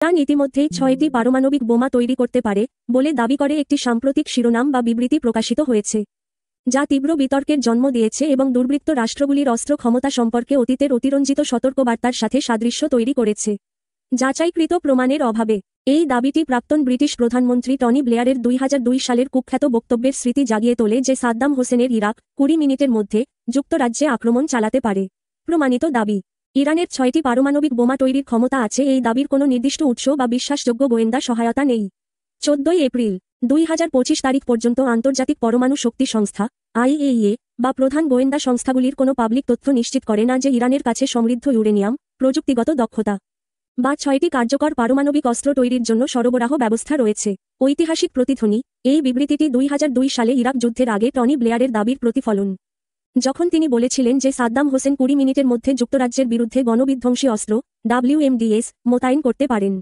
Iran ইতিমধ্যেই ৬টি পারমাণবিক বোমা তৈরি করতে পারে বলে দাবি করে একটি সাম্প্রতিক শিরোনাম বা বিবৃতি প্রকাশিত হয়েছে, যা তীব্র বিতর্কের জন্ম দিয়েছে এবং দুর্বৃত্ত রাষ্ট্রগুলির অস্ত্র ক্ষমতা সম্পর্কে অতীতের অতিরঞ্জিত সতর্কবার্তার সাথে সাদৃশ্য তৈরি করেছে। যাচাইকৃত প্রমাণের অভাবে এই দাবিটি প্রাক্তন ব্রিটিশ প্রধানমন্ত্রী টনি ব্লেয়ারের ২০০২ সালের কুখ্যাত বক্তব্যের স্মৃতি জাগিয়ে তোলে যে সাদ্দাম হোসেনের ইরাক ২০ মিনিটের মধ্যে যুক্তরাজ্যে আক্রমণ চালাতে পারে। প্রমাণিত দাবি, ইরানের ৬টি পারমাণবিক বোমা তৈরির ক্ষমতা আছে। এই দাবির কোনো নির্দিষ্ট উৎস বা বিশ্বাসযোগ্য গোয়েন্দা সহায়তা নেই। ১৪ এপ্রিল ২০২৫ তারিখ পর্যন্ত আন্তর্জাতিক পরমাণু শক্তি সংস্থা IAEA বা প্রধান গোয়েন্দা সংস্থাগুলির কোনো পাবলিক তথ্য নিশ্চিত করে না যে ইরানের কাছে সমৃদ্ধ ইউরেনিয়াম, প্রযুক্তিগত দক্ষতা বা ৬টি কার্যকর পারমাণবিক অস্ত্র তৈরির জন্য সরবরাহ ব্যবস্থা রয়েছে। ঐতিহাসিক প্রতিধ্বনি, এই বিবৃতিটি ২০০২ সালে ইরাক যুদ্ধের আগে টনি ব্লেয়ারের দাবির প্রতিফলন, যখন তিনি বলেছিলেন যে সাদ্দাম হোসেন ২০ মিনিটের মধ্যে যুক্তরাজ্যের বিরুদ্ধে গণবিধ্বংসী অস্ত্র WMDs মোতায়েন করতে পারেন।